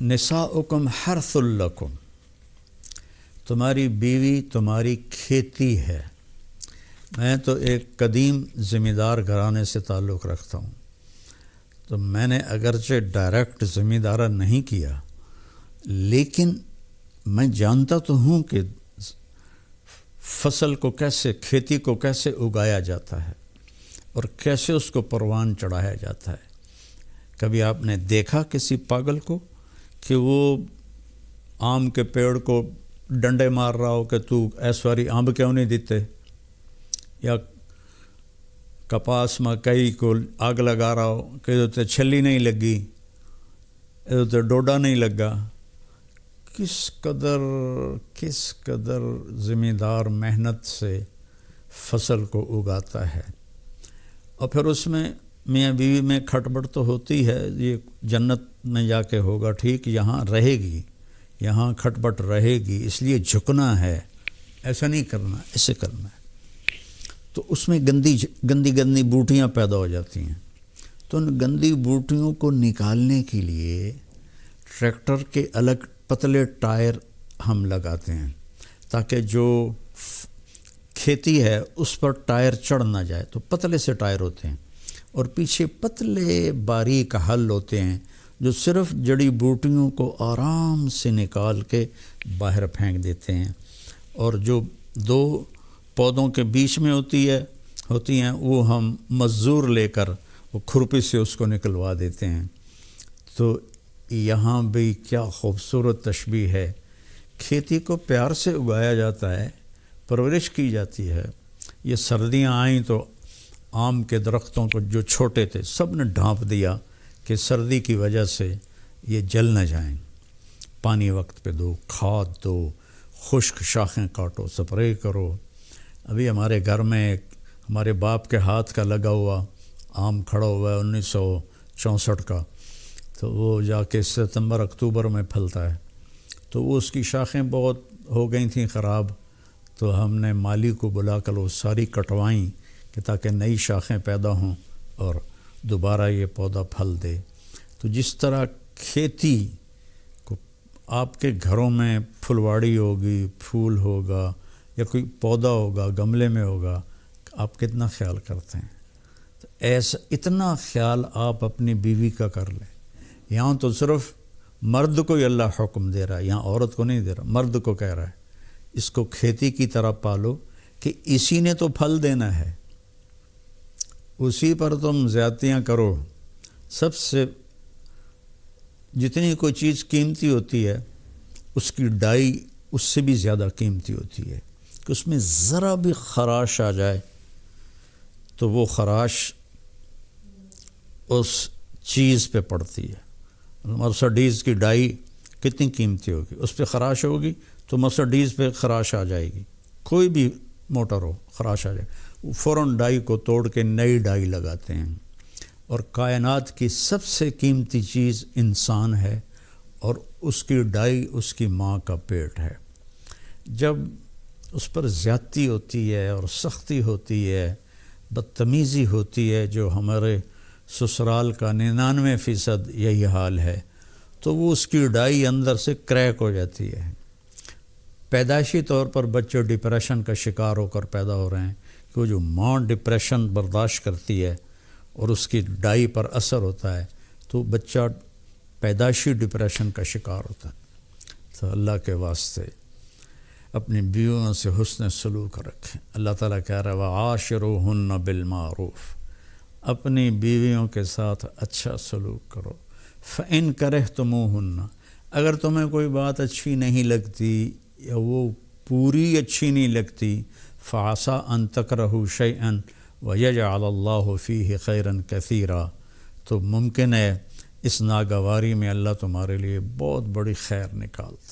نساؤکم حرث لکم، تمہاری بیوی تمہاری کھیتی ہے۔ میں تو ایک قدیم زمیندار گھرانے سے تعلق رکھتا ہوں، تو میں نے اگرچہ ڈائریکٹ زمیندارہ نہیں کیا، لیکن میں جانتا تو ہوں کہ فصل کو کیسے، کھیتی کو کیسے اگایا جاتا ہے اور کیسے اس کو پروان چڑھایا جاتا ہے۔ کبھی آپ نے دیکھا کسی پاگل کو کہ وہ آم کے پیڑ کو ڈنڈے مار رہا ہو کہ تو ایس واری آم کیوں نہیں دیتے، یا کپاس مکئی کو آگ لگا رہا ہو کہ ادھر چھلی نہیں لگی، ادھر ڈوڈا نہیں لگا۔ کس قدر زمیندار محنت سے فصل کو اگاتا ہے، اور پھر اس میں میاں بیوی میں کھٹبٹ تو ہوتی ہے، یہ جنت میں جا کے ہوگا ٹھیک، یہاں رہے گی، یہاں کھٹبٹ رہے گی، اس لیے جھکنا ہے، ایسا نہیں کرنا، ایسے کرنا ہے۔ تو اس میں گندی بوٹیاں پیدا ہو جاتی ہیں، تو ان گندی بوٹیوں کو نکالنے کے لیے ٹریکٹر کے الگ پتلے ٹائر ہم لگاتے ہیں تاکہ جو کھیتی ہے اس پر ٹائر چڑھ نہ جائے، تو پتلے سے ٹائر ہوتے ہیں، اور پیچھے پتلے باریک حل ہوتے ہیں جو صرف جڑی بوٹیوں کو آرام سے نکال کے باہر پھینک دیتے ہیں، اور جو دو پودوں کے بیچ میں ہوتی ہیں وہ ہم مزدور لے کر وہ کھرپی سے اس کو نکلوا دیتے ہیں۔ تو یہاں بھی کیا خوبصورت تشبیہ ہے، کھیتی کو پیار سے اگایا جاتا ہے، پرورش کی جاتی ہے۔ یہ سردیاں آئیں تو آم کے درختوں کو جو چھوٹے تھے سب نے ڈھانپ دیا کہ سردی کی وجہ سے یہ جل نہ جائیں، پانی وقت پہ دو، کھاد دو، خشک شاخیں کاٹو، سپرے کرو۔ ابھی ہمارے گھر میں ہمارے باپ کے ہاتھ کا لگا ہوا آم کھڑا ہوا ہے 1964 کا، تو وہ جا کے ستمبر اکتوبر میں پھلتا ہے، تو وہ اس کی شاخیں بہت ہو گئی تھیں خراب، تو ہم نے مالی کو بلا کر وہ ساری کٹوائیں کہ تاکہ نئی شاخیں پیدا ہوں اور دوبارہ یہ پودا پھل دے۔ تو جس طرح کھیتی کو آپ کے گھروں میں پھلواڑی ہوگی، پھول ہوگا یا کوئی پودا ہوگا گملے میں ہوگا، آپ کتنا خیال کرتے ہیں، تو ایسا اتنا خیال آپ اپنی بیوی کا کر لیں۔ یہاں تو صرف مرد کو ہی اللہ حکم دے رہا ہے، یہاں عورت کو نہیں دے رہا، مرد کو کہہ رہا ہے اس کو کھیتی کی طرح پالو کہ اسی نے تو پھل دینا ہے، اسی پر تم زیادتیاں کرو۔ سب سے جتنی کوئی چیز قیمتی ہوتی ہے اس کی ڈائی اس سے بھی زیادہ قیمتی ہوتی ہے، کہ اس میں ذرا بھی خراش آ جائے تو وہ خراش اس چیز پہ پڑتی ہے۔ مرسڈیز کی ڈائی کتنی قیمتی ہوگی، اس پہ خراش ہوگی تو مرسڈیز پہ خراش آ جائے گی، کوئی بھی موٹر ہو خراش آ جائے، فوراً ڈائی کو توڑ کے نئی ڈائی لگاتے ہیں۔ اور کائنات کی سب سے قیمتی چیز انسان ہے، اور اس کی ڈائی اس کی ماں کا پیٹ ہے۔ جب اس پر زیادتی ہوتی ہے اور سختی ہوتی ہے، بدتمیزی ہوتی ہے، جو ہمارے سسرال کا 99% یہی حال ہے، تو وہ اس کی ڈائی اندر سے کریک ہو جاتی ہے۔ پیدائشی طور پر بچے ڈپریشن کا شکار ہو کر پیدا ہو رہے ہیں، کہ وہ جو ماں ڈپریشن برداشت کرتی ہے اور اس کی ڈائی پر اثر ہوتا ہے تو بچہ پیدائشی ڈپریشن کا شکار ہوتا ہے۔ تو اللہ کے واسطے اپنی بیویوں سے حسن سلوک رکھیں۔ اللہ تعالیٰ کہہ رہا ہے وَعَاشِرُوهُنَّ بِالْمَعْرُوفِ، اپنی بیویوں کے ساتھ اچھا سلوک کرو۔ فَإِن كَرِهْتُمُوهُنَّ، اگر تمہیں کوئی بات اچھی نہیں لگتی یا وہ پوری اچھی نہیں لگتی، فَعَسَىٰ أَن تَكْرَهُوا شَيْئًا وَيَجْعَلَ اللَّهُ فِيهِ خَيْرًا كَثِيرًا، تو ممکن ہے اس ناگواری میں اللہ تمہارے لیے بہت بڑی خیر نکالتا۔